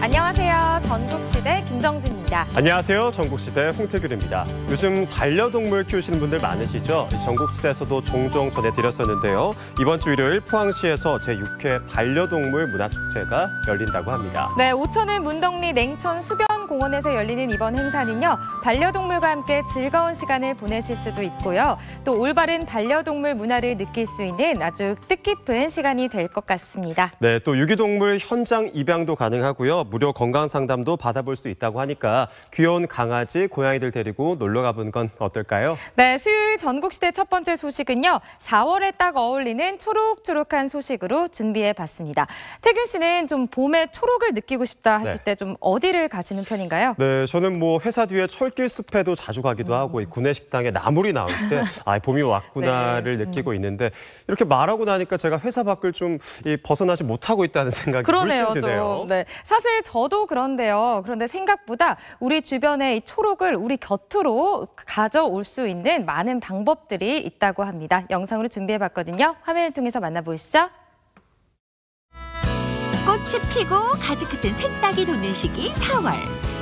안녕하세요. 전국시대 김정진입니다. 안녕하세요. 전국시대 홍태균입니다. 요즘 반려동물 키우시는 분들 많으시죠? 전국시대에서도 종종 전해드렸었는데요. 이번 주 일요일 포항시에서 제6회 반려동물 문화축제가 열린다고 합니다. 네, 오천은 문덕리 냉천 수변공원에서 열리는 이번 행사는요. 반려동물과 함께 즐거운 시간을 보내실 수도 있고요. 또 올바른 반려동물 문화를 느낄 수 있는 아주 뜻깊은 시간이 될 것 같습니다. 네, 또 유기동물 현장 입양도 가능하고요. 무료 건강 상담도 받아볼 수 있다고 하니까 귀여운 강아지, 고양이들 데리고 놀러 가보는 건 어떨까요? 네, 수요일 전국시대 첫 번째 소식은요. 4월에 딱 어울리는 초록초록한 소식으로 준비해봤습니다. 태균 씨는 좀 봄의 초록을 느끼고 싶다 하실 때 좀 어디를 가시는 편인가요? 네, 저는 뭐 회사 뒤에 철길 숲에도 자주 가기도 하고 이 구내식당에 나물이 나올 때 봄이 왔구나를 느끼고 있는데 이렇게 말하고 나니까 제가 회사 밖을 좀 벗어나지 못하고 있다는 생각이 물씬 드네요. 네, 사실 저도 그런데요. 그런데 생각보다 우리 주변에 이 초록을 우리 곁으로 가져올 수 있는 많은 방법들이 있다고 합니다. 영상으로 준비해봤거든요. 화면을 통해서 만나보시죠. 꽃이 피고 가지 끝은 새싹이 돋는 시기 4월.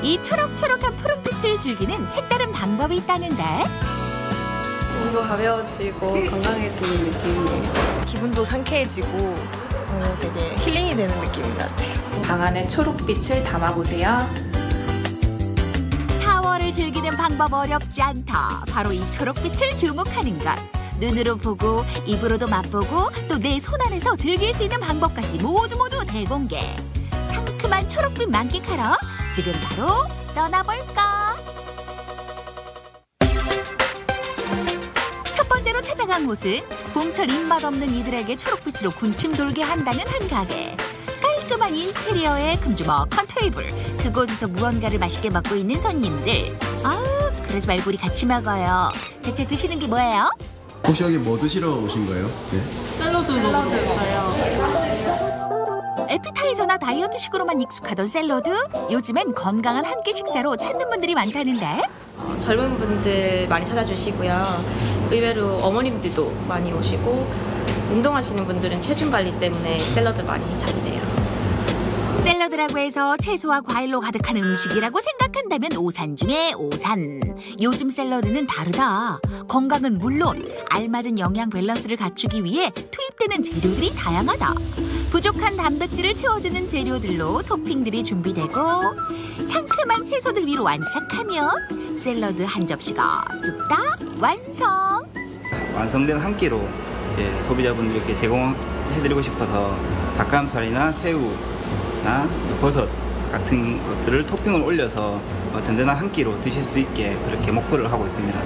이 초록초록한 푸른빛을 즐기는 색다른 방법이 있다는데. 몸도 가벼워지고 건강해지는 느낌이에요. 기분도 상쾌해지고 되게 힐링이 되는 느낌인 것 같아요. 방 안에 초록빛을 담아보세요. 4월을 즐기는 방법 어렵지 않다. 바로 이 초록빛을 주목하는 것. 눈으로 보고 입으로도 맛보고 또 내 손 안에서 즐길 수 있는 방법까지 모두 대공개. 상큼한 초록빛 만끽하러 지금 바로 떠나볼까? 첫 번째로 찾아간 곳은 봄철 입맛 없는 이들에게 초록빛으로 군침 돌게 한다는 한 가게. 깔끔한 인테리어에 큼지막한 테이블. 그곳에서 무언가를 맛있게 먹고 있는 손님들. 아우, 그러지 말고 우리 같이 먹어요. 대체 드시는 게 뭐예요? 혹시 여기 뭐 드시러 오신 거예요? 네. 샐러드 먹으러 왔어요. 에피타이저나 다이어트식으로만 익숙하던 샐러드? 요즘엔 건강한 한 끼 식사로 찾는 분들이 많다는데? 젊은 분들 많이 찾아주시고요. 의외로 어머님들도 많이 오시고 운동하시는 분들은 체중 관리 때문에 샐러드 많이 찾으세요. 샐러드라고 해서 채소와 과일로 가득한 음식이라고 생각한다면 오산 중에 오산. 요즘 샐러드는 다르다. 건강은 물론 알맞은 영양 밸런스를 갖추기 위해 투입되는 재료들이 다양하다. 부족한 단백질을 채워주는 재료들로 토핑들이 준비되고 상큼한 채소들 위로 완착하면 샐러드 한 접시가 뚝딱 완성. 완성된 한 끼로 이제 소비자분들께 제공해드리고 싶어서 닭가슴살이나 새우나 버섯 같은 것들을 토핑을 올려서 든든한 한 끼로 드실 수 있게 그렇게 목표를 하고 있습니다.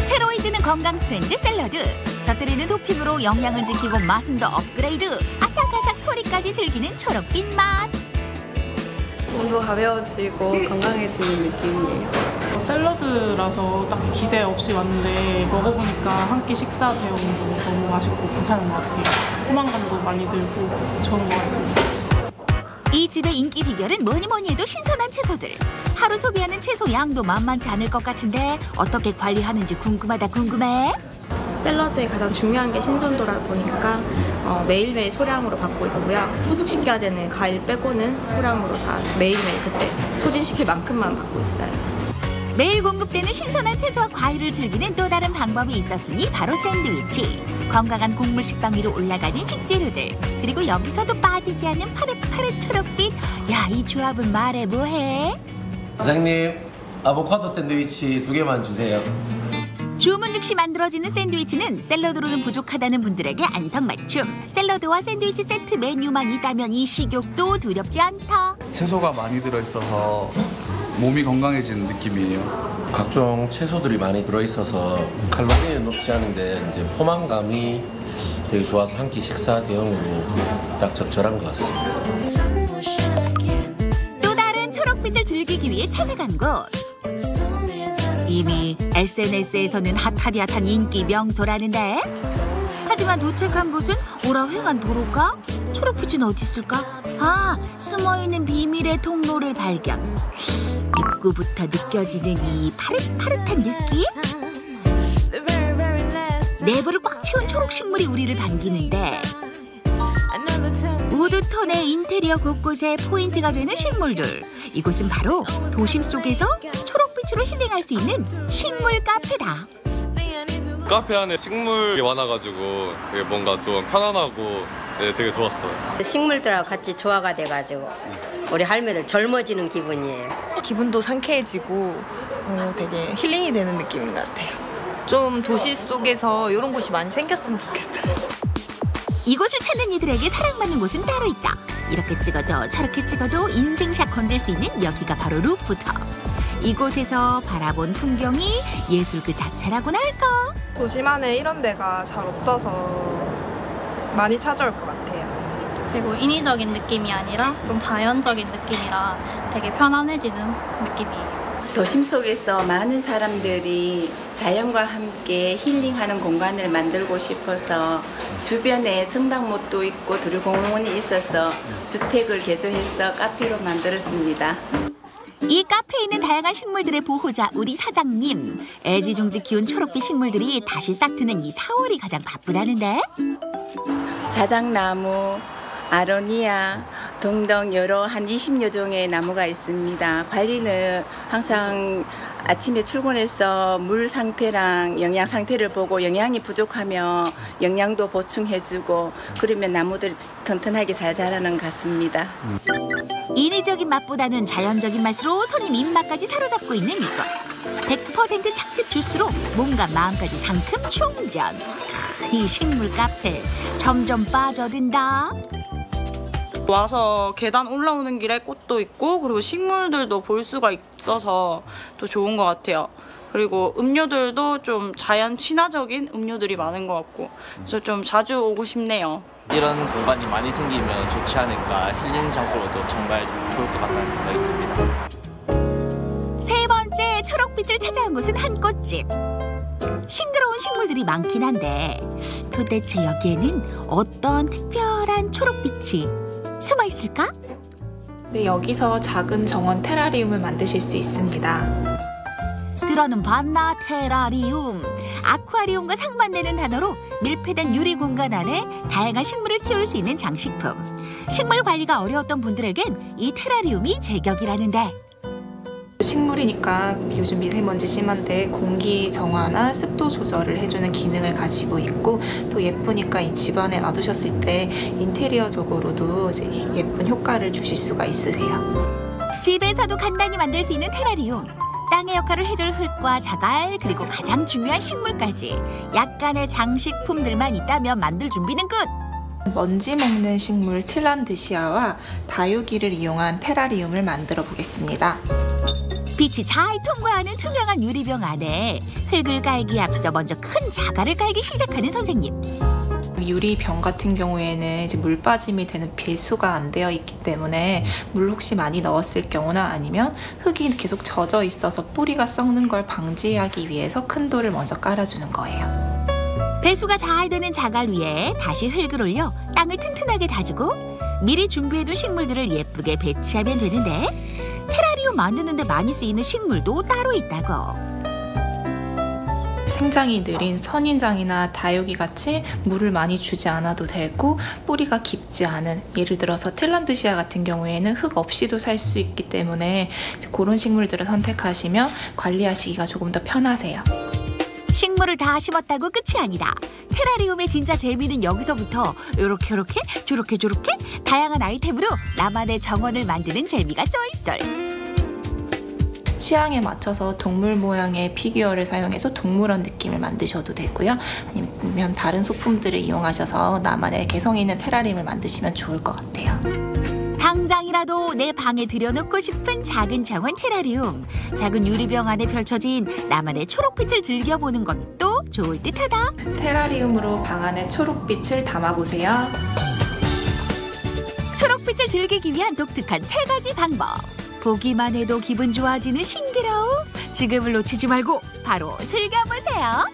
새로이 뜨는 건강 트렌드 샐러드. 곁들이는 토핑으로 영양을 지키고 맛은 더 업그레이드. 아삭아삭 소리까지 즐기는 초록빛 맛. 몸도 가벼워지고 건강해지는 느낌이에요. 샐러드라서 딱 기대 없이 왔는데 먹어보니까 한 끼 식사 대용도 너무 맛있고 괜찮은 것 같아요. 포만감도 많이 들고 좋은 것 같습니다. 이 집의 인기 비결은 뭐니 해도 신선한 채소들. 하루 소비하는 채소 양도 만만치 않을 것 같은데 어떻게 관리하는지 궁금해. 샐러드에 가장 중요한 게 신선도라 보니까 매일매일 소량으로 받고 있고요. 후숙시켜야 되는 과일 빼고는 소량으로 다 매일매일 그때 소진시킬 만큼만 받고 있어요. 매일 공급되는 신선한 채소와 과일을 즐기는 또 다른 방법이 있었으니 바로 샌드위치. 건강한 곡물 식빵 위로 올라가는 식재료들. 그리고 여기서도 빠지지 않는 파릇파릇 초록빛. 야, 이 조합은 말해 뭐해? 사장님, 아보카도 샌드위치 2개만 주세요. 주문 즉시 만들어지는 샌드위치는 샐러드로는 부족하다는 분들에게 안성맞춤. 샐러드와 샌드위치 세트 메뉴만 있다면 이 식욕도 두렵지 않다. 채소가 많이 들어있어서 몸이 건강해지는 느낌이에요. 각종 채소들이 많이 들어있어서 칼로리는 높지 않은데 이제 포만감이 되게 좋아서 한 끼 식사 대용으로 딱 적절한 것 같습니다. 또 다른 초록빛을 즐기기 위해 찾아간 곳. 이미 SNS에서는 핫한 인기 명소라는데. 하지만 도착한 곳은 오라 횡한 도로가? 초록빛은 어디 있을까? 아, 숨어있는 비밀의 통로를 발견. 입구부터 느껴지는 이 파릇파릇한 느낌? 내부를 꽉 채운 초록 식물이 우리를 반기는데 우드톤의 인테리어 곳곳에 포인트가 되는 식물들. 이곳은 바로 도심 속에서 초록빛으로 힐링할 수 있는 식물 카페다. 카페 안에 식물이 많아가지고 되게 뭔가 좀 편안하고 되게 좋았어요. 식물들하고 같이 조화가 돼가지고 우리 할매들 젊어지는 기분이에요. 기분도 상쾌해지고 되게 힐링이 되는 느낌인 것 같아요. 좀 도시 속에서 이런 곳이 많이 생겼으면 좋겠어요. 이곳을 찾는 이들에게 사랑받는 곳은 따로 있다. 이렇게 찍어도 저렇게 찍어도 인생샷 건질 수 있는 여기가 바로 루프탑. 이곳에서 바라본 풍경이 예술 그 자체라고나 할까? 도심 안에 이런 데가 잘 없어서 많이 찾아올 것 같아요. 그리고 인위적인 느낌이 아니라 좀 자연적인 느낌이라 되게 편안해지는 느낌이에요. 도심 속에서 많은 사람들이 자연과 함께 힐링하는 공간을 만들고 싶어서 주변에 성당못도 있고 두류공원이 있어서 주택을 개조해서 카페로 만들었습니다. 이 카페에 있는 다양한 식물들의 보호자 우리 사장님. 애지중지 키운 초록빛 식물들이 다시 싹 트는 이 4월이 가장 바쁘다는데. 자작나무, 아로니아 등등 여러 한 20여 종의 나무가 있습니다. 관리는 항상 아침에 출근해서 물 상태랑 영양 상태를 보고 영양이 부족하면 영양도 보충해주고 그러면 나무들이 튼튼하게 잘 자라는 것 같습니다. 인위적인 맛보다는 자연적인 맛으로 손님 입맛까지 사로잡고 있는 이것. 100% 착즙 주스로 몸과 마음까지 상큼 충전. 이 식물 카페 점점 빠져든다. 와서 계단 올라오는 길에 꽃도 있고 그리고 식물들도 볼 수가 있어서 또 좋은 것 같아요. 그리고 음료들도 좀 자연 친화적인 음료들이 많은 것 같고 그래서 좀 자주 오고 싶네요. 이런 공간이 많이 생기면 좋지 않을까, 힐링 장소로도 정말 좋을 것 같다는 생각이 듭니다. 세 번째 초록빛을 찾아온 곳은 한 꽃집. 싱그러운 식물들이 많긴 한데 도대체 여기에는 어떤 특별한 초록빛이 숨어 있을까? 네, 여기서 작은 정원 테라리움을 만드실 수 있습니다. 들어는 봤나? 테라리움. 아쿠아리움과 상반되는 단어로 밀폐된 유리 공간 안에 다양한 식물을 키울 수 있는 장식품. 식물 관리가 어려웠던 분들에겐 이 테라리움이 제격이라는데. 식물이니까 요즘 미세먼지 심한데 공기 정화나 습도 조절을 해주는 기능을 가지고 있고 또 예쁘니까 이 집안에 놔두셨을 때 인테리어적으로도 이제 예쁜 효과를 주실 수가 있으세요. 집에서도 간단히 만들 수 있는 테라리움. 땅의 역할을 해줄 흙과 자갈 그리고 가장 중요한 식물까지 약간의 장식품들만 있다면 만들 준비는 끝. 먼지 먹는 식물 틸란드시아와 다육이를 이용한 테라리움을 만들어 보겠습니다. 빛이 잘 통과하는 투명한 유리병 안에 흙을 깔기에 앞서 먼저 큰 자갈을 깔기 시작하는 선생님. 유리병 같은 경우에는 이제 물 빠짐이 되는 배수가 안 되어 있기 때문에 물 혹시 많이 넣었을 경우나 아니면 흙이 계속 젖어 있어서 뿌리가 썩는 걸 방지하기 위해서 큰 돌을 먼저 깔아주는 거예요. 배수가 잘 되는 자갈 위에 다시 흙을 올려 땅을 튼튼하게 다지고 미리 준비해둔 식물들을 예쁘게 배치하면 되는데 테라리움 만드는 데 많이 쓰이는 식물도 따로 있다고. 생장이 느린 선인장이나 다육이 같이 물을 많이 주지 않아도 되고 뿌리가 깊지 않은, 예를 들어서 틸란드시아 같은 경우에는 흙 없이도 살 수 있기 때문에 그런 식물들을 선택하시면 관리하시기가 조금 더 편하세요. 식물을 다 심었다고 끝이 아니다. 테라리움의 진짜 재미는 여기서부터 요렇게 저렇게 다양한 아이템으로 나만의 정원을 만드는 재미가 쏠쏠. 취향에 맞춰서 동물 모양의 피규어를 사용해서 동물원 느낌을 만드셔도 되고요. 아니면 다른 소품들을 이용하셔서 나만의 개성 있는 테라리움을 만드시면 좋을 것 같아요. 당장이라도 내 방에 들여놓고 싶은 작은 정원 테라리움. 작은 유리병 안에 펼쳐진 나만의 초록빛을 즐겨보는 것도 좋을 듯하다. 테라리움으로 방 안에 초록빛을 담아보세요. 초록빛을 즐기기 위한 독특한 3가지 방법. 보기만 해도 기분 좋아지는 싱그러움. 지금을 놓치지 말고 바로 즐겨보세요.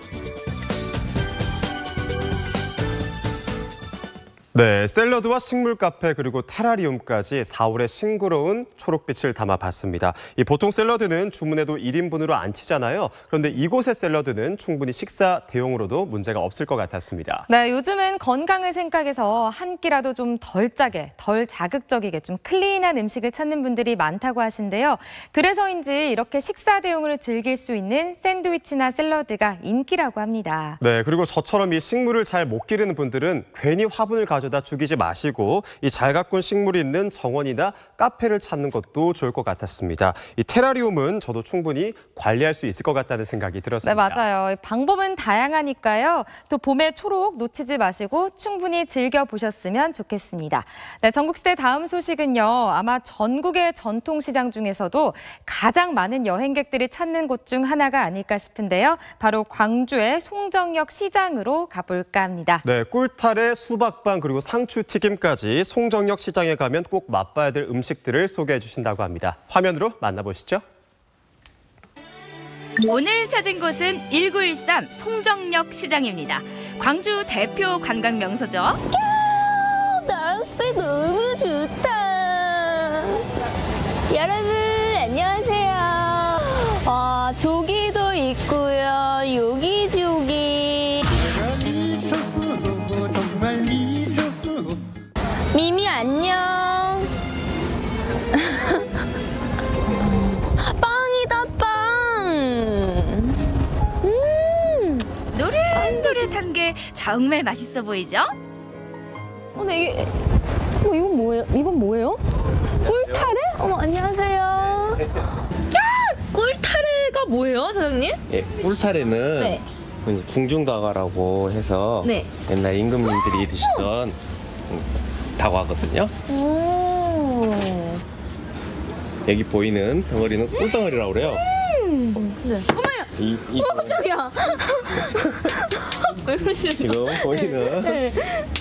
네, 샐러드와 식물 카페 그리고 테라리움까지 4월의 싱그러운 초록빛을 담아봤습니다. 이 보통 샐러드는 주문해도 1인분으로 안 치잖아요. 그런데 이곳의 샐러드는 충분히 식사 대용으로도 문제가 없을 것 같았습니다. 네, 요즘은 건강을 생각해서 한 끼라도 좀 덜 짜게, 덜 자극적이게 좀 클린한 음식을 찾는 분들이 많다고 하신데요. 그래서인지 이렇게 식사 대용으로 즐길 수 있는 샌드위치나 샐러드가 인기라고 합니다. 네, 그리고 저처럼 이 식물을 잘 못 기르는 분들은 괜히 화분을 가져다 죽이지 마시고 이 잘 가꾼 식물이 있는 정원이나 카페를 찾는 것도 좋을 것 같았습니다. 이 테라리움은 저도 충분히 관리할 수 있을 것 같다는 생각이 들었습니다. 네, 맞아요. 방법은 다양하니까요. 또 봄의 초록 놓치지 마시고 충분히 즐겨보셨으면 좋겠습니다. 네, 전국시대 다음 소식은요. 아마 전국의 전통시장 중에서도 가장 많은 여행객들이 찾는 곳 중 하나가 아닐까 싶은데요. 바로 광주의 송정역 시장으로 가볼까 합니다. 네, 꿀탈에 수박빵 그리고 상추 튀김까지 송정역 시장에 가면 꼭 맛봐야 될 음식들을 소개해 주신다고 합니다. 화면으로 만나보시죠. 오늘 찾은 곳은 1913 송정역 시장입니다. 광주 대표 관광 명소죠. 날씨 너무 좋다. 여러분 안녕하세요. 조기도 있고요. 여기저기. 정말 미쳤어. 미미 안녕. 빵이다 빵. 노릇노릇한 게 정말 맛있어 보이죠? 근데 이게 이건 뭐예요? 이건 뭐예요? 꿀타래? 어머 안녕하세요. 꿀타래가 뭐예요, 사장님? 예, 꿀타래는 네. 궁중다과라고 해서 네. 옛날 임금님들이 드시던 다과거든요. 여기 보이는 덩어리는 꿀덩어리라고 그래요. 네. 어머야! 깜짝이야. 왜 그러시는 지금 보이는 네.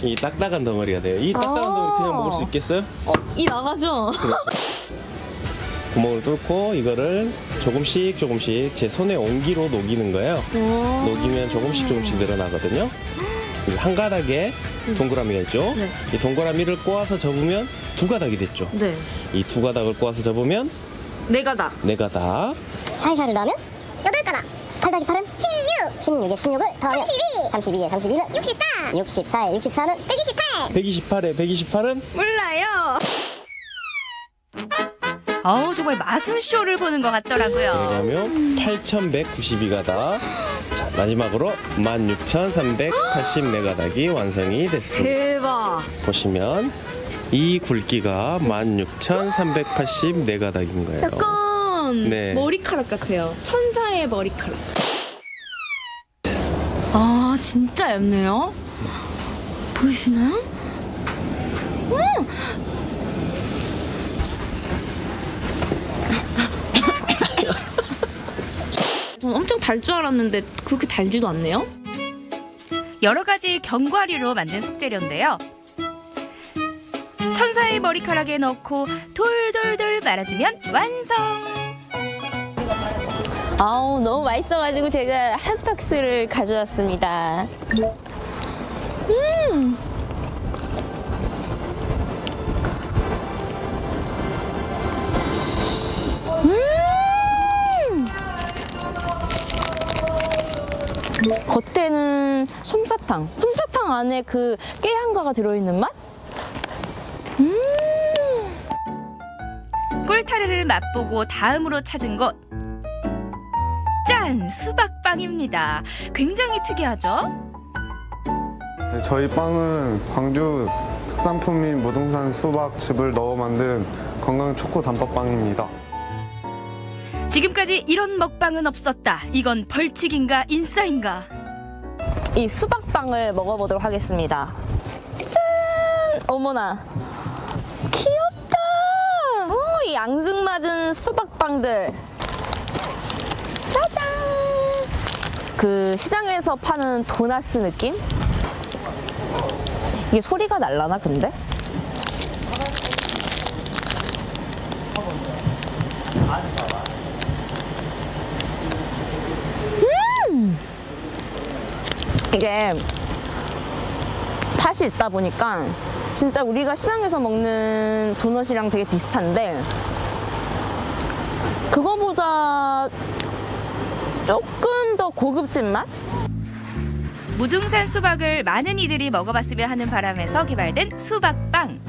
이 딱딱한 덩어리가 돼요. 이 딱딱한 덩어리 그냥 먹을 수 있겠어요? 이 나가죠? 그렇죠. 구멍을 뚫고 이거를 조금씩 제 손에 온기로 녹이는 거예요. 녹이면 조금씩 늘어나거든요. 한 가닥에 동그라미가 있죠. 네. 이 동그라미를 꼬아서 접으면 두 가닥이 됐죠. 네. 이 두 가닥을 꼬아서 접으면 네 가닥. 네 가닥. 살살을 넣으면 8가닥. 8 더하기 8은 16. 16에 16을 더하면 32. 32에 32는 64. 64에 64는 128. 128에 128은 몰라요. 정말 마술쇼를 보는 것 같더라고요. 왜냐하면 8192가닥. 자, 마지막으로 16,384가닥이 완성이 됐습니다. 대박. 보시면 이 굵기가 16,384가닥인 거예요. 약간 네. 머리카락 같아요. 천사의 머리카락. 진짜 얇네요. 보이시나요? 전 엄청 달 줄 알았는데 그렇게 달지도 않네요. 여러 가지 견과류로 만든 속재료인데요. 천사의 머리카락에 넣고 돌돌돌 말아주면 완성. 너무 맛있어가지고 제가 한 박스를 가져왔습니다. 겉에는 솜사탕 안에 그 깨향가가 들어있는 맛? 꿀타래를 맛보고 다음으로 찾은 곳. 짠! 수박빵입니다. 굉장히 특이하죠? 네, 저희 빵은 광주 특산품인 무등산 수박즙을 넣어 만든 건강 초코 단팥빵입니다. 지금까지 이런 먹방은 없었다. 이건 벌칙인가 인싸인가? 이 수박빵을 먹어보도록 하겠습니다. 짠! 어머나 귀엽다. 이 앙증맞은 수박빵들. 짜잔! 그 시장에서 파는 도나스 느낌? 이게 소리가 날라나 근데? 이게 맛이 있다 보니까 진짜 우리가 시장에서 먹는 도넛이랑 되게 비슷한데 그거보다 조금 더 고급진 맛? 무등산 수박을 많은 이들이 먹어봤으면 하는 바람에서 개발된 수박빵.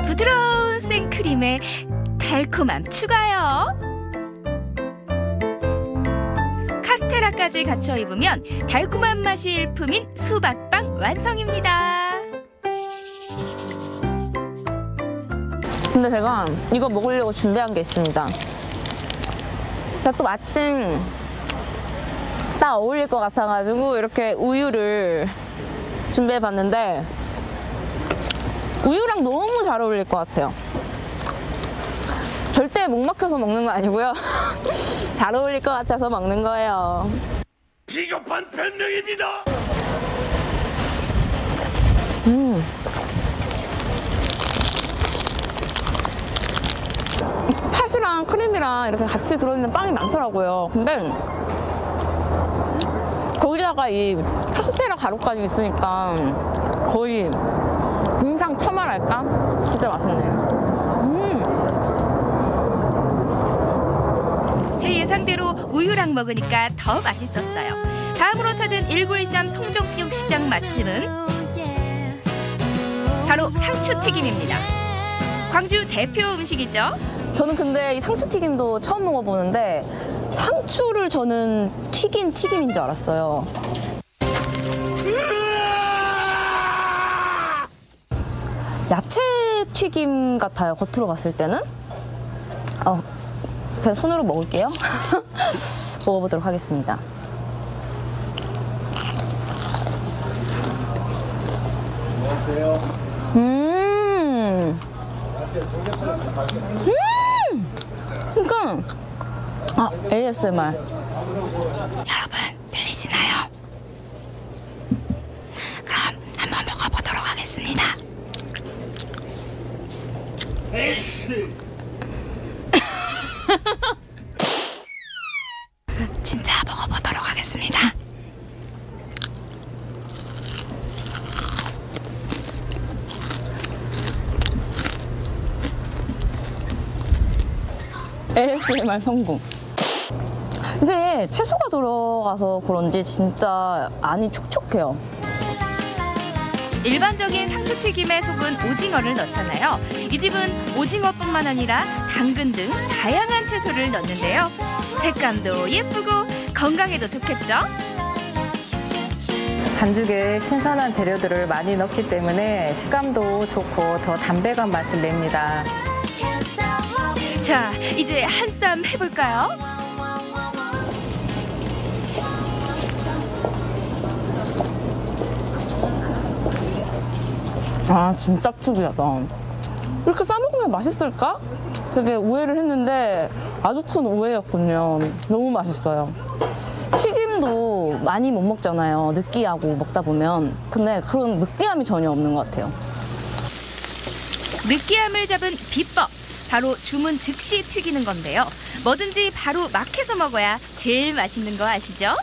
부드러운 생크림에 달콤함 추가요. 카스테라까지 갖춰 입으면 달콤한 맛이 일품인 수박빵 완성입니다. 근데 제가 이거 먹으려고 준비한 게 있습니다. 제가 또 마침 딱 어울릴 것 같아가지고 이렇게 우유를 준비해봤는데 우유랑 너무 잘 어울릴 것 같아요. 절대 목 막혀서 먹는 거 아니고요. 잘 어울릴 것 같아서 먹는 거예요. 비겁한 변명입니다. 팥이랑 크림이랑 이렇게 같이 들어있는 빵이 많더라고요. 근데 거기다가 이 카스테라 가루까지 있으니까 거의 인상첨화랄까? 진짜 맛있네요. 제 예상대로 우유랑 먹으니까 더 맛있었어요. 다음으로 찾은 1913 송정역 시장 맛집은 바로 상추튀김입니다. 광주 대표 음식이죠. 저는 근데 이 상추튀김도 처음 먹어보는데 상추를 저는 튀긴 튀김인 줄 알았어요. 야채 튀김 같아요, 겉으로 봤을 때는. 그냥 손으로 먹을게요. 먹어보도록 하겠습니다. 그러니까 ASMR. 여러분 들리시나요? 그럼 한번 먹어보도록 하겠습니다. 진짜 먹어보도록 하겠습니다. ASMR 성공. 이게 채소가 들어가서 그런지 진짜 안이 촉촉해요. 일반적인 상추튀김에 속은 오징어를 넣잖아요. 이 집은 오징어뿐만 아니라 당근 등 다양한 채소를 넣는데요. 색감도 예쁘고 건강에도 좋겠죠? 반죽에 신선한 재료들을 많이 넣기 때문에 식감도 좋고 더 담백한 맛을 냅니다. 자, 이제 한 쌈 해볼까요? 아, 진짜 특이하다. 이렇게 싸먹으면 맛있을까? 되게 오해를 했는데 아주 큰 오해였군요. 너무 맛있어요. 튀김도 많이 못 먹잖아요. 느끼하고 먹다 보면. 근데 그런 느끼함이 전혀 없는 것 같아요. 느끼함을 잡은 비법. 바로 주문 즉시 튀기는 건데요. 뭐든지 바로 막 해서 먹어야 제일 맛있는 거 아시죠?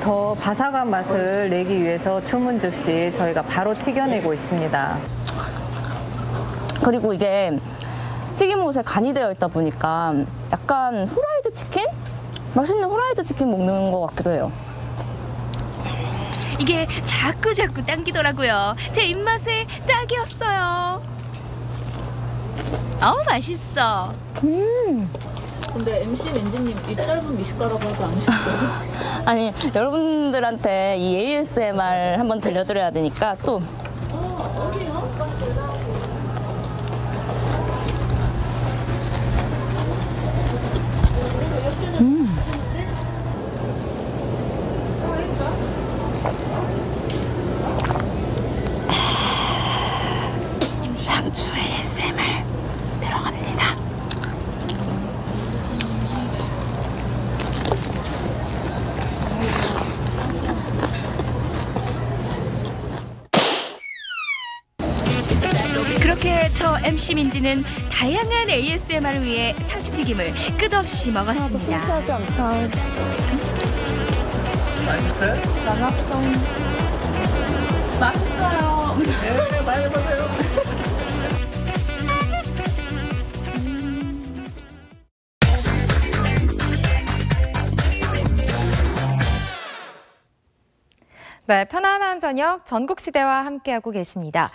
더 바삭한 맛을 내기 위해서 주문 즉시 저희가 바로 튀겨내고 있습니다. 그리고 이게 튀김옷에 간이 되어 있다 보니까 약간 후라이드 치킨? 맛있는 후라이드 치킨 먹는 것 같기도 해요. 이게 자꾸 당기더라고요. 제 입맛에 딱이었어요. 맛있어. 근데 MC 렌지님 입 짧은 미식가라고 하지 않으셨어요? 아니, 여러분들한테 이 ASMR 한번 들려드려야 되니까 또. 상추 ASMR 들어갑니다. MC 민지는 다양한 ASMR을 위해 상추튀김을 끝없이 먹었습니다. 하지 않다. 맛있어요? 나갔어. 맛있어요. 네, 많이 먹어요. 네, 편안한 저녁 전국시대와 함께하고 계십니다.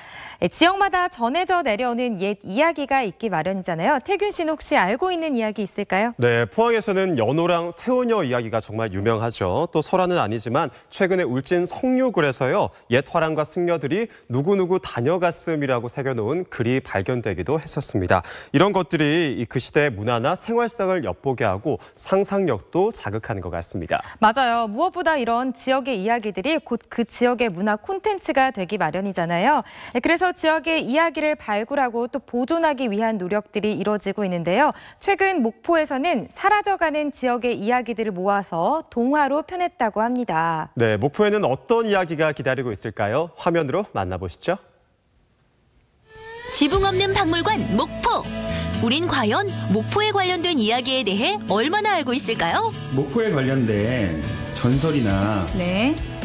지역마다 전해져 내려오는 옛 이야기가 있기 마련이잖아요. 태균 씨는 혹시 알고 있는 이야기 있을까요? 네, 포항에서는 연호랑 새우녀 이야기가 정말 유명하죠. 또 설화는 아니지만 최근에 울진 성류굴에서요. 옛 화랑과 승려들이 누구누구 다녀갔음이라고 새겨놓은 글이 발견되기도 했었습니다. 이런 것들이 그 시대의 문화나 생활상을 엿보게 하고 상상력도 자극하는 것 같습니다. 맞아요. 무엇보다 이런 지역의 이야기들이 곧 그 지역의 문화 콘텐츠가 되기 마련이잖아요. 그래서 지역의 이야기를 발굴하고 또 보존하기 위한 노력들이 이뤄지고 있는데요. 최근 목포에서는 사라져가는 지역의 이야기들을 모아서 동화로 펴냈다고 합니다. 네, 목포에는 어떤 이야기가 기다리고 있을까요? 화면으로 만나보시죠. 지붕 없는 박물관 목포. 우린 과연 목포에 관련된 이야기에 대해 얼마나 알고 있을까요? 목포에 관련된 전설이나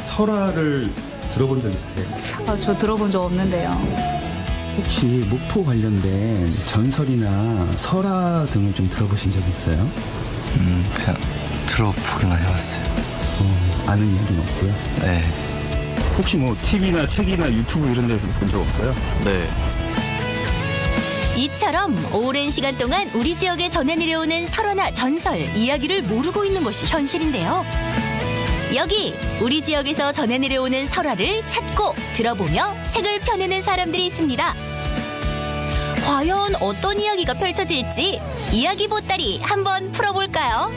설화를 들어본 적 있으세요? 저 들어본 적 없는데요. 혹시 목포 관련된 전설이나 설화 등을 좀 들어보신 적 있어요? 그냥 들어보기만 해봤어요. 아는 이야기는 없고요? 네. 혹시 뭐 TV나 책이나 유튜브 이런 데서 본 적 없어요? 네. 이처럼 오랜 시간 동안 우리 지역에 전해 내려오는 설화나 전설, 이야기를 모르고 있는 것이 현실인데요. 여기 우리 지역에서 전해 내려오는 설화를 찾고 들어보며 책을 펴내는 사람들이 있습니다. 과연 어떤 이야기가 펼쳐질지 이야기 보따리 한번 풀어볼까요?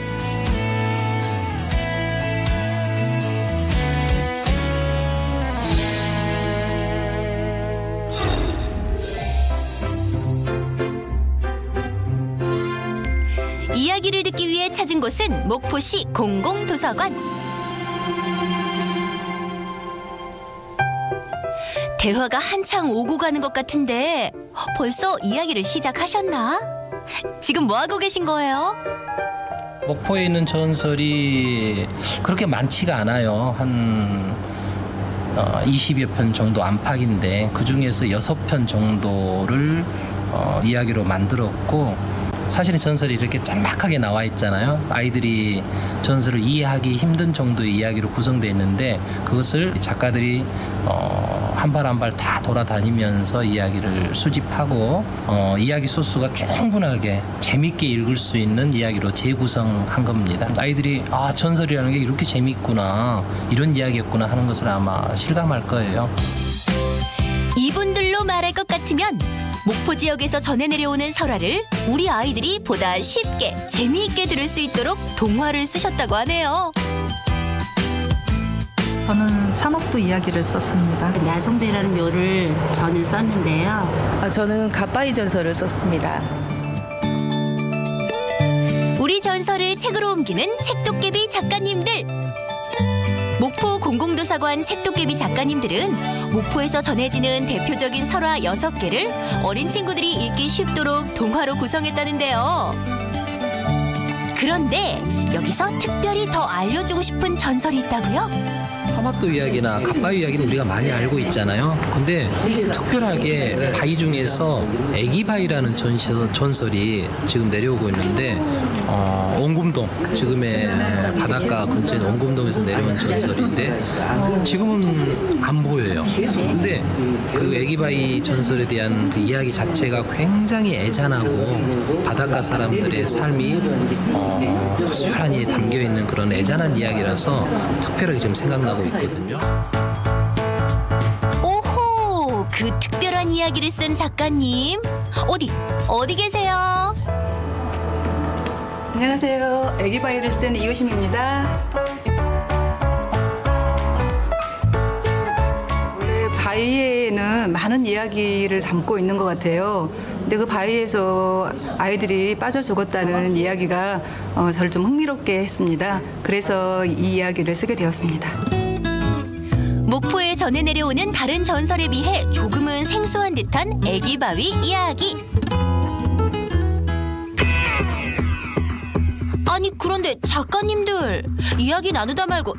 이야기를 듣기 위해 찾은 곳은 목포시 공공도서관. 대화가 한창 오고 가는 것 같은데 벌써 이야기를 시작하셨나? 지금 뭐하고 계신 거예요? 목포에 있는 전설이 그렇게 많지가 않아요. 한 20여 편 정도 안팎인데 그중에서 6편 정도를 이야기로 만들었고, 사실은 전설이 이렇게 짤막하게 나와 있잖아요. 아이들이 전설을 이해하기 힘든 정도의 이야기로 구성되어 있는데 그것을 작가들이 한 발 한 발 다 돌아다니면서 이야기를 수집하고 이야기 소스가 충분하게 재밌게 읽을 수 있는 이야기로 재구성한 겁니다. 아이들이 아, 전설이라는 게 이렇게 재밌구나, 이런 이야기였구나 하는 것을 아마 실감할 거예요. 이분들로 말할 것 같으면 목포 지역에서 전해 내려오는 설화를 우리 아이들이 보다 쉽게 재미있게 들을 수 있도록 동화를 쓰셨다고 하네요. 저는 삼옥도 이야기를 썼습니다. 나성대라는 묘를 전을 썼는데요. 저는 갓바위 전설을 썼습니다. 우리 전설을 책으로 옮기는 책도깨비 작가님들. 목포 공공도서관 책도깨비 작가님들은 목포에서 전해지는 대표적인 설화 6개를 어린 친구들이 읽기 쉽도록 동화로 구성했다는데요. 그런데 여기서 특별히 더 알려주고 싶은 전설이 있다고요? 사막도 이야기나 갓바위 이야기는 우리가 많이 알고 있잖아요. 근데 특별하게 바위 중에서 애기바위라는 전설이 지금 내려오고 있는데 옹금동, 지금의 바닷가 근처에 옹금동에서 내려온 전설인데 지금은 안 보여요. 근데 그 애기바위 전설에 대한 그 이야기 자체가 굉장히 애잔하고 바닷가 사람들의 삶이 고스란히 담겨있는 그런 애잔한 이야기라서 특별하게 지금 생각나고 있거든요. 오호, 그 특별한 이야기를 쓴 작가님 어디 계세요? 안녕하세요. 애기바위를 쓴 이효심입니다. 원래 바위에는 많은 이야기를 담고 있는 것 같아요. 근데 그 바위에서 아이들이 빠져 죽었다는 이야기가 저를 좀 흥미롭게 했습니다. 그래서 이 이야기를 쓰게 되었습니다. 목포에 전해 내려오는 다른 전설에 비해 조금은 생소한 듯한 애기바위 이야기. 아니 그런데 작가님들 이야기 나누다 말고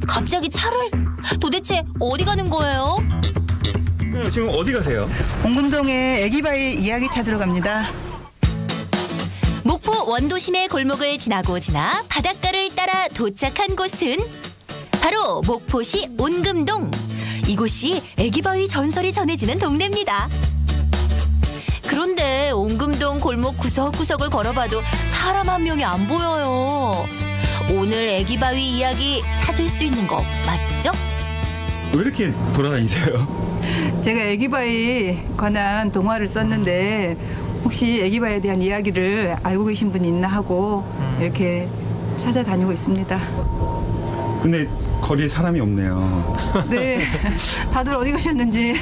갑자기 차를? 도대체 어디 가는 거예요? 지금 어디 가세요? 옹금동에 애기바위 이야기 찾으러 갑니다. 목포 원도심의 골목을 지나고 지나 바닷가를 따라 도착한 곳은 바로 목포시 옹금동. 이곳이 애기바위 전설이 전해지는 동네입니다. 그런데 옹금동 골목 구석구석을 걸어봐도 사람 한 명이 안 보여요. 오늘 애기바위 이야기 찾을 수 있는 거 맞죠? 왜 이렇게 돌아다니세요? 제가 애기바위 관한 동화를 썼는데 혹시 애기바위에 대한 이야기를 알고 계신 분이 있나 하고 이렇게 찾아다니고 있습니다. 근데 거리에 사람이 없네요. 네, 다들 어디 가셨는지.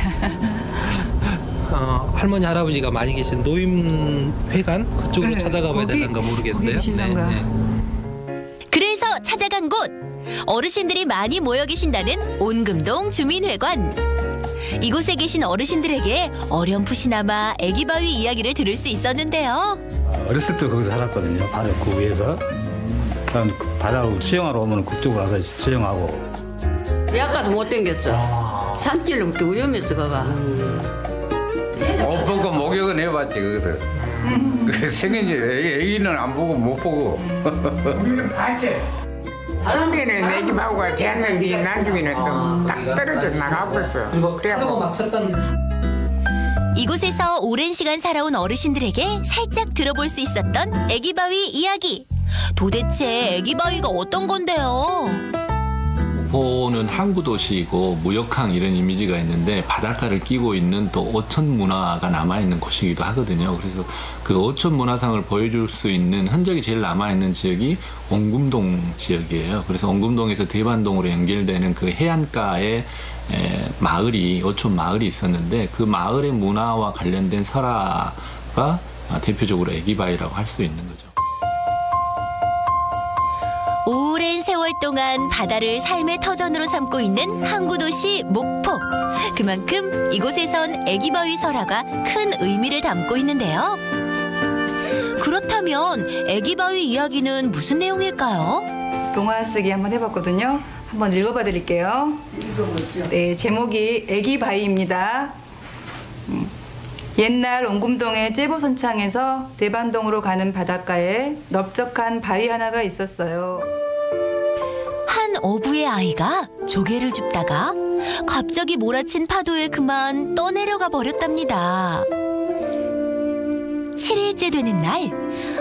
할머니 할아버지가 많이 계신 노인회관 그쪽으로 찾아가 봐야 되는가 모르겠어요. 네. 그래서 찾아간 곳, 어르신들이 많이 모여 계신다는 옹금동 주민회관. 이곳에 계신 어르신들에게 어렴풋이나마 애기바위 이야기를 들을 수 있었는데요. 어렸을 때 거기서 살았거든요. 바로 그 위에서. 바다로 수영하러 오면 그쪽으로 와서 수영하고. 약간도 못 땡겼어. 산길로 그렇게 위험했어 가가. 못 보고 목욕은 해봤지 거기서. 생긴지 애기는 안 보고 못 보고. 우리는 봤지. 처음에는 애기바위가 되었는데 나중에는 또 딱 떨어져 나가버렸어. 그래갖고 이곳에서 오랜 시간 살아온 어르신들에게 살짝 들어볼 수 있었던 애기바위 이야기. 도대체 애기바위가 어떤 건데요? 목포는 항구 도시이고 무역항 이런 이미지가 있는데 바닷가를 끼고 있는 또 어촌 문화가 남아있는 곳이기도 하거든요. 그래서 그 어촌 문화상을 보여줄 수 있는 흔적이 제일 남아있는 지역이 옹금동 지역이에요. 그래서 옹금동에서 대반동으로 연결되는 그 해안가에 마을이 어촌 마을이 있었는데 그 마을의 문화와 관련된 설화가 대표적으로 애기바위라고 할 수 있는 거죠. 오랜 세월 동안 바다를 삶의 터전으로 삼고 있는 항구도시 목포. 그만큼 이곳에선 애기바위 설화가 큰 의미를 담고 있는데요. 그렇다면 애기바위 이야기는 무슨 내용일까요? 동화 쓰기 한번 해봤거든요. 한번 읽어봐 드릴게요. 네, 제목이 애기바위입니다. 옛날 옹금동의 째보선창에서 대반동으로 가는 바닷가에 넓적한 바위 하나가 있었어요. 한 어부의 아이가 조개를 줍다가 갑자기 몰아친 파도에 그만 떠내려가 버렸답니다. 7일째 되는 날,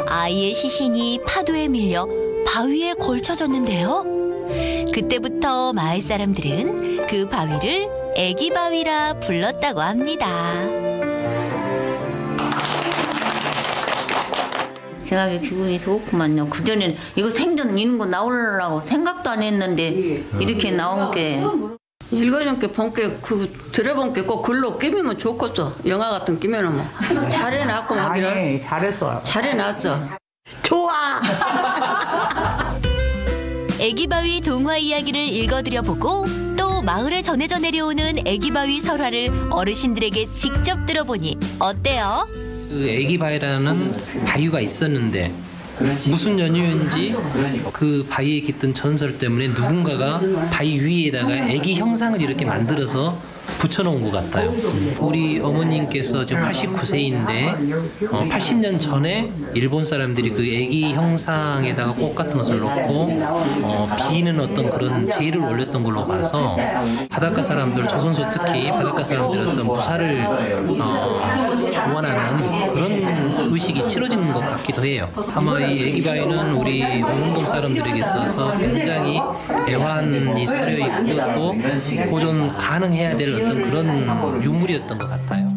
아이의 시신이 파도에 밀려 바위에 걸쳐졌는데요. 그때부터 마을 사람들은 그 바위를 애기바위라 불렀다고 합니다. 생각에 기분이 좋구만요. 그전에는 이거 생전 이런 거 나오려고 생각도 안 했는데 이렇게 나온 게. 일거전께 본게 들어본 게 꼭 글로 끼면 좋겠어. 영화 같은 끼면은 뭐 잘해놨고 하기를. 아니 잘했어. 잘해놨어. 좋아. 애기바위 동화 이야기를 읽어드려보고 또 마을에 전해져 내려오는 애기바위 설화를 어르신들에게 직접 들어보니 어때요? 그 애기바위라는 바위가 있었는데 무슨 연유인지 그 바위에 깃든 전설 때문에 누군가가 바위 위에다가 애기 형상을 이렇게 만들어서 붙여놓은 것 같아요. 우리 어머님께서 지금 89세인데 80년 전에 일본 사람들이 그 애기 형상에다가 꽃 같은 것을 넣고 비는 어떤 그런 제의를 올렸던 걸로 봐서 바닷가 사람들, 조선소 특히 바닷가 사람들의 어떤 무사를 구원하는 그런 의식이 치러지는 것 같기도 해요. 아마 이 애기바위는 우리 옹금동 사람들에게 있어서 굉장히 애환이 서려 있고 또 보존 가능해야 될 어떤 그런 유물이었던 것 같아요.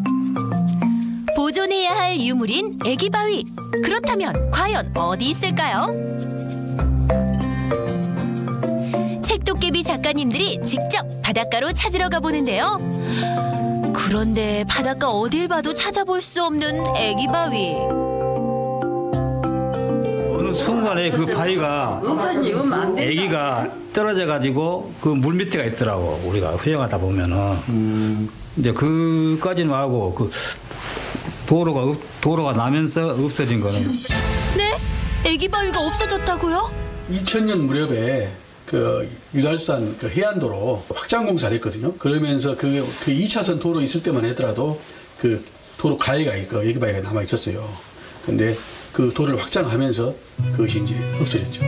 보존해야 할 유물인 애기바위. 그렇다면 과연 어디 있을까요? 책도깨비 작가님들이 직접 바닷가로 찾으러 가보는데요. 그런데 바닷가 어딜 봐도 찾아볼 수 없는 애기바위. 어느 순간에 그 바위가 애기가 떨어져 가지고 그 물 밑에가 있더라고. 우리가 수영하다 보면은 이제 그까지는 알고 그 도로가 나면서 없어진 거는. 네? 애기 바위가 없어졌다고요? 2000년 무렵에 그 유달산 그 해안도로 확장 공사를 했거든요. 그러면서 그 2차선 도로 있을 때만 하더라도 그 도로 가해가 있고 애기 바위가 남아 있었어요. 근데 그 도로를 확장하면서 그것이 이제 없어졌죠.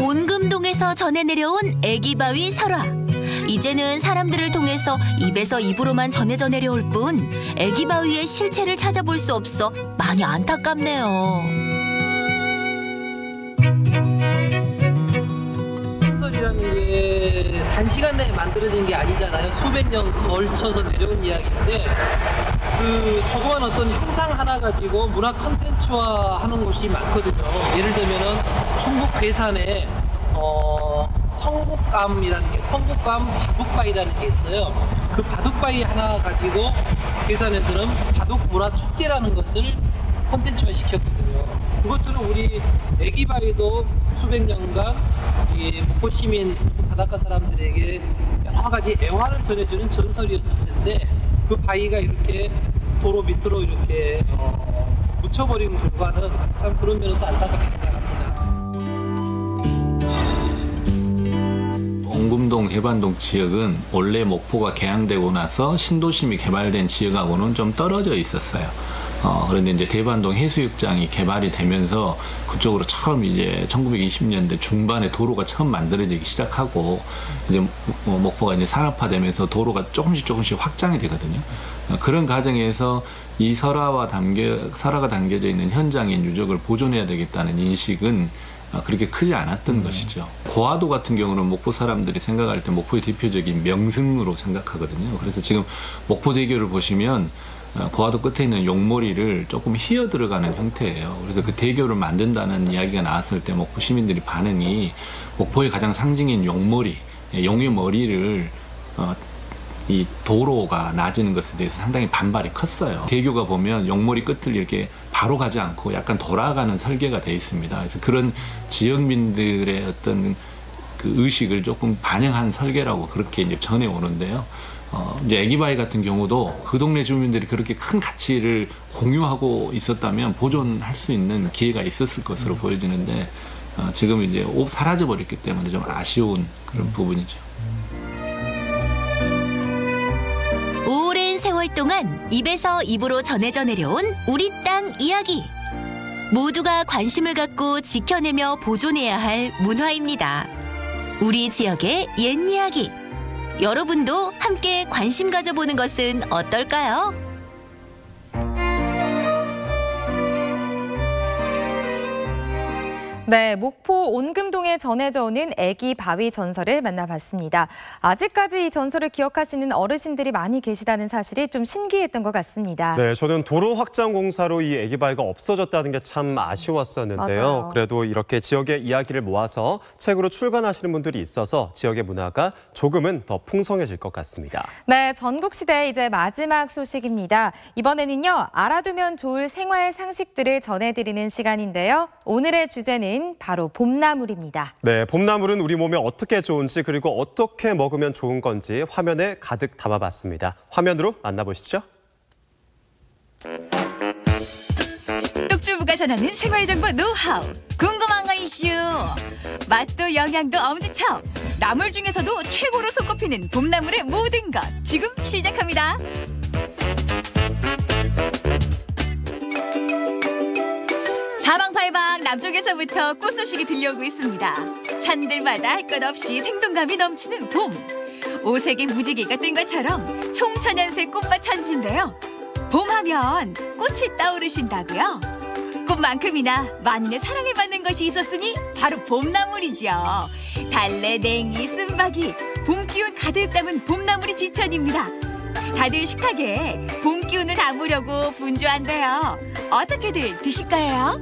온금동에서 전해 내려온 애기 바위 설화. 이제는 사람들을 통해서 입에서 입으로만 전해져 내려올 뿐 애기 바위의 실체를 찾아볼 수 없어 많이 안타깝네요. 전설이라는 게 단시간 내에 만들어진 게 아니잖아요. 수백 년 걸쳐서 내려온 이야기인데 그 조그만 어떤 형상 하나 가지고 문화 콘텐츠화 하는 곳이 많거든요. 예를 들면은 충북 괴산에 성북감 바둑바위라는 게 있어요. 그 바둑바위 하나 가지고 괴산에서는 바둑 문화 축제라는 것을 콘텐츠화 시켰거든요. 그것처럼 우리 애기바위도 수백 년간 이 목포 시민 바닷가 사람들에게 여러 가지 애환을 전해주는 전설이었을 텐데 그 바위가 이렇게 도로 밑으로 이렇게 묻혀버린 결과는 참 그런 면에서 안타깝게 생각합니다. 옹금동, 대반동 지역은 원래 목포가 개항되고 나서 신도심이 개발된 지역하고는 좀 떨어져 있었어요. 그런데 이제 대반동 해수욕장이 개발이 되면서 그쪽으로 처음 이제 1920년대 중반에 도로가 처음 만들어지기 시작하고 이제 목포가 이제 산업화되면서 도로가 조금씩 확장이 되거든요. 그런 과정에서 이 설화가 담겨져 있는 현장의 유적을 보존해야 되겠다는 인식은 그렇게 크지 않았던 것이죠. 고화도 같은 경우는 목포 사람들이 생각할 때 목포의 대표적인 명승으로 생각하거든요. 그래서 지금 목포대교를 보시면 고화도 끝에 있는 용머리를 조금 휘어 들어가는 형태예요. 그래서 그 대교를 만든다는 이야기가 나왔을 때 목포 시민들이 반응이 목포의 가장 상징인 용머리, 용의 머리를 이 도로가 낮은 것에 대해서 상당히 반발이 컸어요. 대교가 보면 용머리 끝을 이렇게 바로 가지 않고 약간 돌아가는 설계가 되어 있습니다. 그래서 그런 지역민들의 어떤 그 의식을 조금 반영한 설계라고 그렇게 이제 전해 오는데요. 이제 애기바위 같은 경우도 그 동네 주민들이 그렇게 큰 가치를 공유하고 있었다면 보존할 수 있는 기회가 있었을 것으로 보여지는데 지금 이제 사라져 버렸기 때문에 좀 아쉬운 그런 부분이죠. 오랜 세월 동안 입에서 입으로 전해져 내려온 우리 땅 이야기. 모두가 관심을 갖고 지켜내며 보존해야 할 문화입니다. 우리 지역의 옛 이야기. 여러분도 함께 관심 가져보는 것은 어떨까요? 네, 목포 온금동에 전해져 오는 애기 바위 전설을 만나봤습니다. 아직까지 이 전설을 기억하시는 어르신들이 많이 계시다는 사실이 좀 신기했던 것 같습니다. 네, 저는 도로 확장 공사로 이 애기 바위가 없어졌다는 게 참 아쉬웠었는데요. 맞아요. 그래도 이렇게 지역의 이야기를 모아서 책으로 출간하시는 분들이 있어서 지역의 문화가 조금은 더 풍성해질 것 같습니다. 네, 전국시대 이제 마지막 소식입니다. 이번에는요, 알아두면 좋을 생활 상식들을 전해드리는 시간인데요. 오늘의 주제는 바로 봄나물입니다. 네, 봄나물은 우리 몸에 어떻게 좋은지 그리고 어떻게 먹으면 좋은 건지 화면에 가득 담아봤습니다. 화면으로 만나보시죠. 떡주부가 전하는 생활정보 노하우. 궁금한 거 이슈. 맛도 영양도 엄지척. 나물 중에서도 최고로 손꼽히는 봄나물의 모든 것. 지금 시작합니다. 사방팔방 남쪽에서부터 꽃 소식이 들려오고 있습니다. 산들마다 할 것 없이 생동감이 넘치는 봄. 오색의 무지개가 뜬 것처럼 총천연색 꽃밭 천지인데요. 봄하면 꽃이 떠오르신다고요? 꽃만큼이나 만인의 사랑을 받는 것이 있었으니 바로 봄나물이죠. 달래, 냉이, 쓴바기, 봄 기운 가득 담은 봄나물이 지천입니다. 다들 식탁에 봄 기운을 담으려고 분주한데요. 어떻게들 드실 거예요?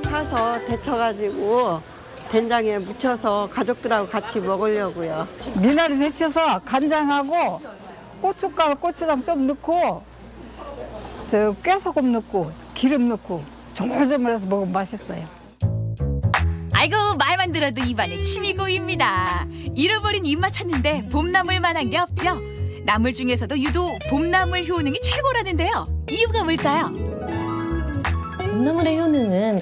사서 데쳐가지고 된장에 묻혀서 가족들하고 같이 먹으려고요. 미나리 데쳐서 간장하고 고춧가루, 고추장 좀 넣고 저 깨소금 넣고 기름 넣고 조물조물해서 먹으면 맛있어요. 아이고 말만 들어도 입안에 침이 고입니다. 잃어버린 입맛 찾는데 봄나물만한 게 없죠. 나물 중에서도 유독 봄나물 효능이 최고라는데요. 이유가 뭘까요? 봄나물의 효능은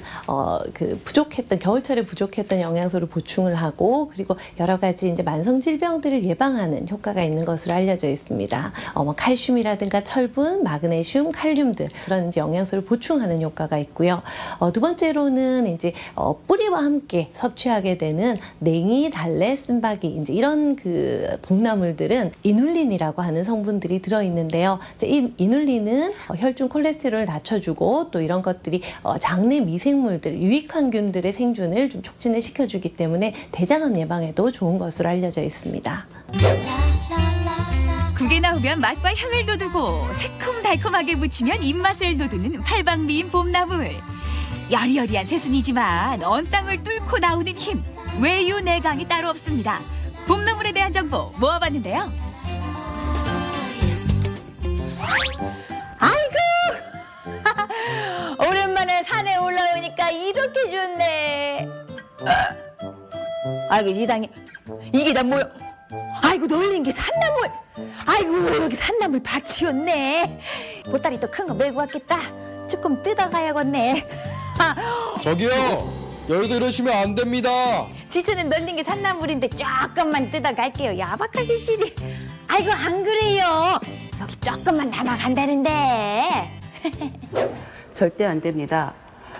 그 부족했던 겨울철에 부족했던 영양소를 보충을 하고 그리고 여러 가지 이제 만성 질병들을 예방하는 효과가 있는 것으로 알려져 있습니다. 뭐 칼슘이라든가 철분, 마그네슘, 칼륨들 그런 이제 영양소를 보충하는 효과가 있고요. 두 번째로는 이제 뿌리와 함께 섭취하게 되는 냉이, 달래, 쓴바기 이제 이런 그 봄나물들은 이눌린이라고 하는 성분들이 들어 있는데요. 이제 이 이눌린은 혈중 콜레스테롤을 낮춰주고 또 이런 것들이 장내 미생물들, 유익항균들의 생존을 좀 촉진을 시켜주기 때문에 대장암 예방에도 좋은 것으로 알려져 있습니다. 국에 나오면 맛과 향을 돋우고 새콤달콤하게 무치면 입맛을 돋우는 팔방미인 봄나물. 여리여리한 새순이지만 언 땅을 뚫고 나오는 힘, 외유내강이 따로 없습니다. 봄나물에 대한 정보 모아봤는데요. 아이고! 오랜만에 산에 올라오니까 이렇게 좋네. 아이고 이상해. 이게 다 뭐야? 아이고 널린 게 산나물. 아이고 여기 산나물 밭이었네. 보따리 또 큰 거 메고 왔겠다. 조금 뜯어가야겠네. 저기요. 여기서 이러시면 안 됩니다. 지수는 널린 게 산나물인데 조금만 뜯어갈게요. 야박하기 싫이. 아이고 안 그래요. 여기 조금만 남아간다는데. 절대 안 됩니다.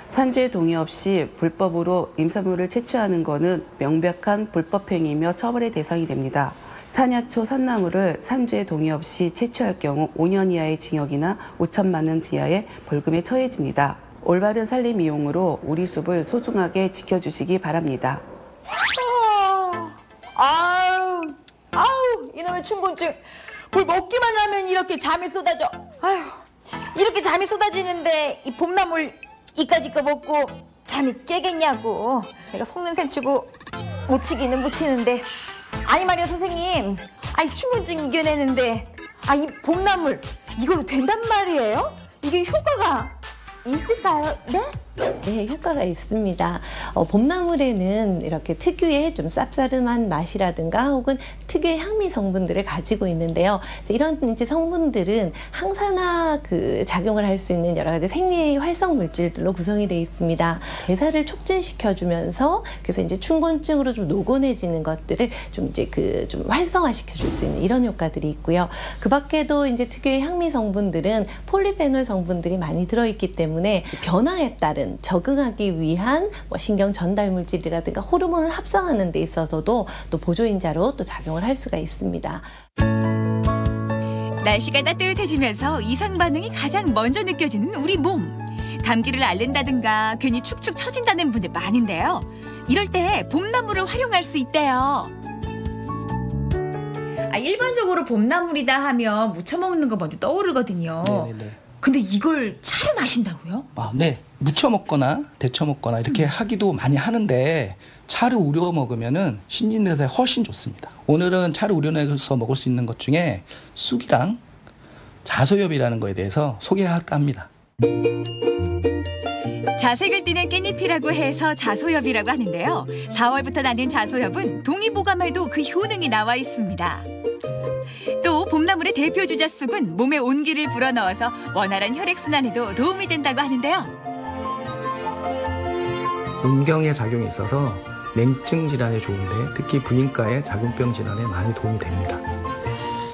산주의 동의 없이 불법으로 임산물을 채취하는 것은 명백한 불법행위며 처벌의 대상이 됩니다. 산야초 산나물을 산주의 동의 없이 채취할 경우 5년 이하의 징역이나 5천만 원 이하의 벌금에 처해집니다. 올바른 산림 이용으로 우리 숲을 소중하게 지켜주시기 바랍니다. 아우 이놈의 춘곤증. 뭘 먹기만 하면 이렇게 잠이 쏟아져. 아휴 이렇게 잠이 쏟아지는데 이 봄나물 이까짓 거 먹고 잠이 깨겠냐고. 내가 속는 셈 치고 묻히기는 묻히는데 아니 말이야 선생님. 아이 춘곤증 이겨내는데 이 봄나물 이걸로 된단 말이에요? 이게 효과가 있을까요? 네? 네, 효과가 있습니다. 봄나물에는 이렇게 특유의 좀 쌉싸름한 맛이라든가 혹은 특유의 향미 성분들을 가지고 있는데요. 이런 이제 성분들은 항산화 그 작용을 할 수 있는 여러 가지 생리 활성 물질들로 구성이 되어 있습니다. 대사를 촉진시켜주면서 그래서 이제 춘곤증으로 좀 노곤해지는 것들을 좀 이제 좀 활성화시켜 줄 수 있는 이런 효과들이 있고요. 그 밖에도 이제 특유의 향미 성분들은 폴리페놀 성분들이 많이 들어있기 때문에 변화에 따른 적응하기 위한 신경 전달 물질이라든가 호르몬을 합성하는 데 있어서도 또 보조인자로 또 작용을 할 수가 있습니다. 날씨가 따뜻해지면서 이상 반응이 가장 먼저 느껴지는 우리 몸. 감기를 앓는다든가 괜히 축축 처진다는 분들 많은데요. 이럴 때 봄나물을 활용할 수 있대요. 일반적으로 봄나물이다 하면 무쳐 먹는 거 먼저 떠오르거든요. 네네네. 근데 이걸 차로 마신다고요? 네. 무쳐 먹거나 데쳐 먹거나 이렇게 하기도 많이 하는데 차를 우려 먹으면은 신진대사에 훨씬 좋습니다. 오늘은 차를 우려내서 먹을 수 있는 것 중에 쑥이랑 자소엽이라는 거에 대해서 소개할까 합니다. 자색을 띠는 깻잎이라고 해서 자소엽이라고 하는데요. 4월부터 나는 자소엽은 동의보감에도 그 효능이 나와 있습니다. 또 봄나물의 대표 주자 쑥은 몸에 온기를 불어넣어서 원활한 혈액순환에도 도움이 된다고 하는데요. 온경의 작용이 있어서 냉증 질환에 좋은데 특히 부인과의 자궁병 질환에 많이 도움이 됩니다.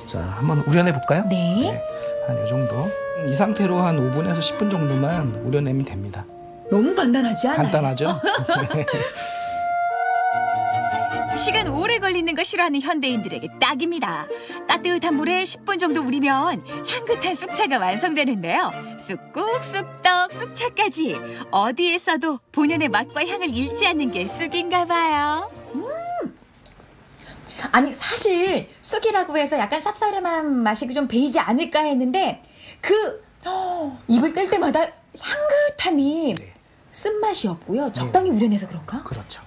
자, 한번 우려내 볼까요? 네. 한 이 정도. 이 상태로 한 5분에서 10분 정도만 우려내면 됩니다. 너무 간단하지 않아요? 간단하죠? 네. 시간 오래 걸리는 거 싫어하는 현대인들에게 딱입니다. 따뜻한 물에 10분 정도 우리면 향긋한 쑥차가 완성되는데요. 쑥국, 쑥떡, 쑥차까지 어디에 써도 본연의 맛과 향을 잃지 않는 게 쑥인가 봐요. 아니 사실 쑥이라고 해서 약간 쌉싸름한 맛이 좀 배이지 않을까 했는데 입을 뗄 때마다 향긋함이 쓴맛이 없고요. 적당히 우려내서 그런가? 그렇죠.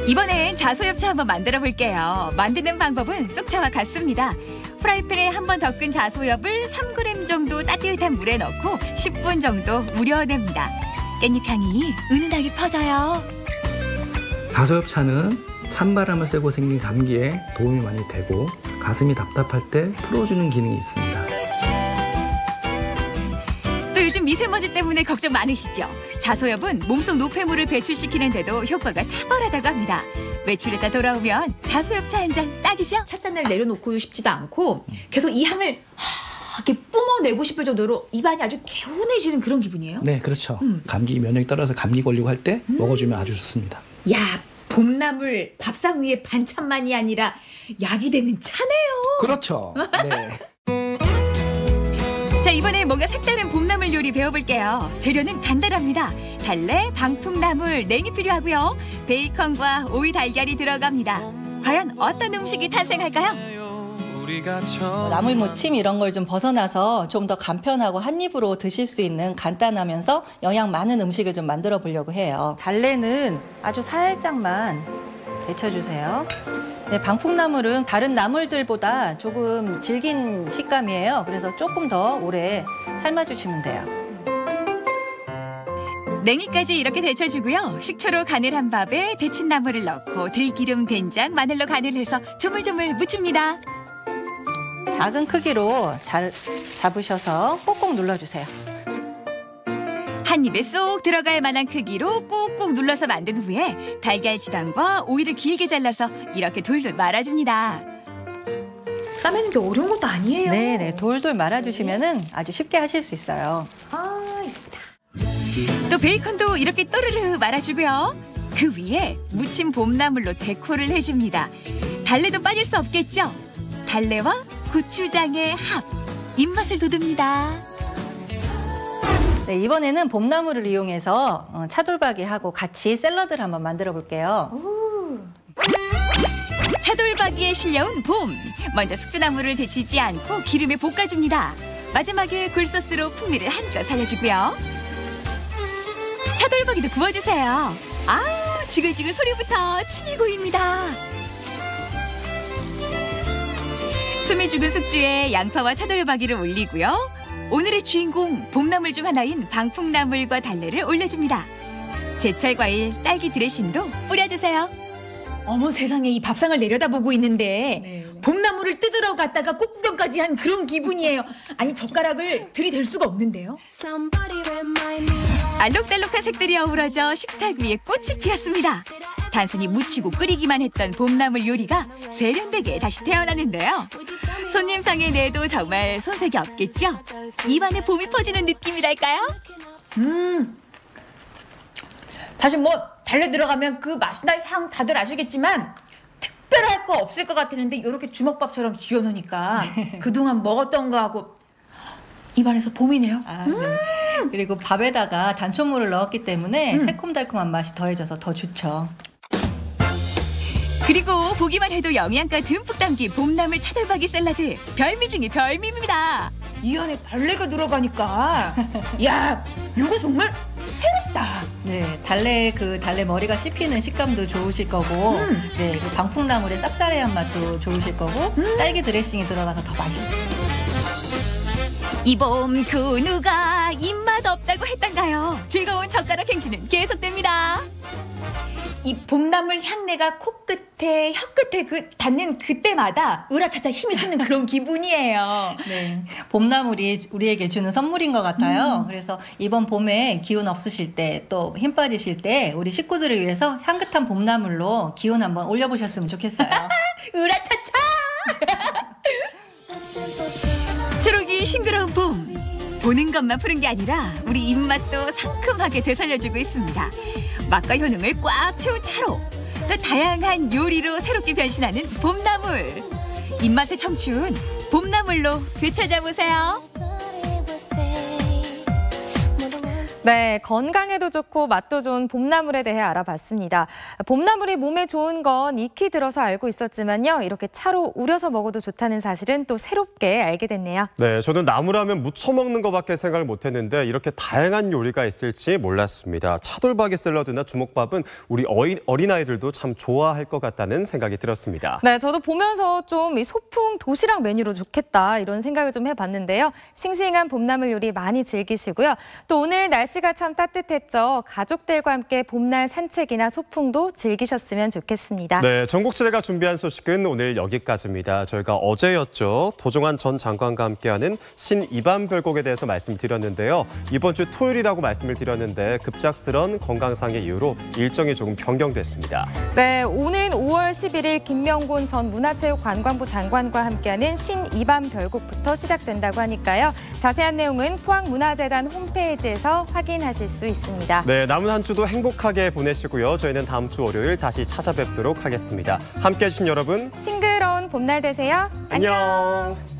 이번엔 자소엽차 한번 만들어 볼게요. 만드는 방법은 쑥차와 같습니다. 프라이팬에 한 번 더 끈 자소엽을 3g 정도 따뜻한 물에 넣고 10분 정도 우려냅니다. 깻잎 향이 은은하게 퍼져요. 자소엽차는 찬바람을 쐬고 생긴 감기에 도움이 많이 되고 가슴이 답답할 때 풀어주는 기능이 있습니다. 또 요즘 미세먼지 때문에 걱정 많으시죠? 자소엽은 몸속 노폐물을 배출시키는 데도 효과가 탁월하다고 합니다. 외출했다 돌아오면 자소엽차 한 잔 딱이죠? 찻잔을 내려놓고 싶지도 않고 계속 이 향을 이렇게 뿜어내고 싶을 정도로 입안이 아주 개운해지는 그런 기분이에요. 네, 그렇죠. 감기 면역이 떨어져서 감기 걸리고 할 때 먹어주면 아주 좋습니다. 야, 봄나물 밥상 위에 반찬만이 아니라 약이 되는 차네요. 그렇죠. 네. 자, 이번에 뭔가 색다른 봄나물 요리 배워볼게요. 재료는 간단합니다. 달래, 방풍나물, 냉이 필요하고요. 베이컨과 오이 달걀이 들어갑니다. 과연 어떤 음식이 탄생할까요? 나물 무침 이런 걸 좀 벗어나서 좀 더 간편하고 한 입으로 드실 수 있는 간단하면서 영양 많은 음식을 좀 만들어 보려고 해요. 달래는 아주 살짝만 데쳐주세요. 네, 방풍나물은 다른 나물들보다 조금 질긴 식감이에요. 그래서 조금 더 오래 삶아주시면 돼요. 냉이까지 이렇게 데쳐주고요. 식초로 간을 한 밥에 데친 나물을 넣고 들기름, 된장, 마늘로 간을 해서 조물조물 무칩니다. 작은 크기로 잘 잡으셔서 꼭꼭 눌러주세요. 한 입에 쏙 들어갈 만한 크기로 꾹꾹 눌러서 만든 후에 달걀 지단과 오이를 길게 잘라서 이렇게 돌돌 말아줍니다. 싸매는 게 어려운 것도 아니에요. 네, 돌돌 말아주시면 아주 쉽게 하실 수 있어요. 아, 예쁘다. 또 베이컨도 이렇게 또르르 말아주고요. 그 위에 무침 봄나물로 데코를 해줍니다. 달래도 빠질 수 없겠죠? 달래와 고추장의 합, 입맛을 돋웁니다. 네, 이번에는 봄나물을 이용해서 차돌박이하고 같이 샐러드를 한번 만들어 볼게요. 차돌박이에 실려온 봄. 먼저 숙주나물을 데치지 않고 기름에 볶아줍니다. 마지막에 굴소스로 풍미를 한껏 살려주고요. 차돌박이도 구워주세요. 아, 지글지글 소리부터 침이 고입니다. 숨이 죽은 숙주에 양파와 차돌박이를 올리고요. 오늘의 주인공 봄나물 중 하나인 방풍나물과 달래를 올려줍니다. 제철 과일 딸기 드레싱도 뿌려주세요. 어머 세상에, 이 밥상을 내려다보고 있는데 봄나물을 뜯으러 갔다가 꽃구경까지 한 그런 기분이에요. 아니, 젓가락을 들이댈 수가 없는데요. 알록달록한 색들이 어우러져 식탁 위에 꽃이 피었습니다. 단순히 무치고 끓이기만 했던 봄나물 요리가 세련되게 다시 태어났는데요. 손님상에 내도 정말 손색이 없겠죠? 입안에 봄이 퍼지는 느낌이랄까요? 사실 뭐 달래 들어가면 그 맛이나 향 다들 아시겠지만 특별할 거 없을 것 같았는데 이렇게 주먹밥처럼 쥐어놓으니까 그동안 먹었던 거하고 입안에서 봄이네요. 네. 그리고 밥에다가 단촛물을 넣었기 때문에 새콤달콤한 맛이 더해져서 더 좋죠. 그리고 보기만 해도 영양가 듬뿍 담긴 봄나물 차돌박이 샐러드, 별미 중에 별미입니다. 이 안에 달래가 들어가니까 야, 이거 정말 새롭다. 네, 달래 머리가 씹히는 식감도 좋으실 거고, 네, 그 방풍나물의 쌉싸래한 맛도 좋으실 거고, 딸기 드레싱이 들어가서 더 맛있어요. 이 봄 그 누가 입맛 없다고 했던가요? 즐거운 젓가락 행진은 계속됩니다. 이 봄나물 향내가 코끝에, 혀끝에 그 닿는 그때마다 으라차차 힘이 솟는 그런 기분이에요. 네, 봄나물이 우리에게 주는 선물인 것 같아요. 그래서 이번 봄에 기운 없으실 때, 또 힘 빠지실 때 우리 식구들을 위해서 향긋한 봄나물로 기운 한번 올려보셨으면 좋겠어요. 으라차차! 초록이 싱그러운 봄. 보는 것만 푸른 게 아니라 우리 입맛도 상큼하게 되살려주고 있습니다. 맛과 효능을 꽉 채운 차로, 또 다양한 요리로 새롭게 변신하는 봄나물. 입맛의 청춘, 봄나물로 되찾아보세요. 네, 건강에도 좋고 맛도 좋은 봄나물에 대해 알아봤습니다. 봄나물이 몸에 좋은 건 익히 들어서 알고 있었지만요. 이렇게 차로 우려서 먹어도 좋다는 사실은 또 새롭게 알게 됐네요. 네, 저는 나물하면 무쳐 먹는 것밖에 생각을 못했는데 이렇게 다양한 요리가 있을지 몰랐습니다. 차돌박이 샐러드나 주먹밥은 우리 어린아이들도 참 좋아할 것 같다는 생각이 들었습니다. 네, 저도 보면서 좀 이 소풍 도시락 메뉴로 좋겠다 이런 생각을 좀 해봤는데요. 싱싱한 봄나물 요리 많이 즐기시고요. 또 오늘 날씨가 참 따뜻했죠. 가족들과 함께 봄날 산책이나 소풍도 즐기셨으면 좋겠습니다. 네, 전국지대가 준비한 소식은 오늘 여기까지입니다. 저희가 어제였죠. 도종환 전 장관과 함께하는 신이반별곡에 대해서 말씀드렸는데요. 이번 주 토요일이라고 말씀을 드렸는데 급작스런 건강상의 이유로 일정이 조금 변경됐습니다. 네, 오는 5월 11일 김명곤 전 문화체육관광부 장관과 함께하는 신이반별곡부터 시작된다고 하니까요. 자세한 내용은 포항문화재단 홈페이지에서 확인하실 수 있습니다. 네, 남은 한 주도 행복하게 보내시고요. 저희는 다음 주 월요일 다시 찾아뵙도록 하겠습니다. 함께해 주신 여러분, 싱그러운 봄날 되세요. 안녕.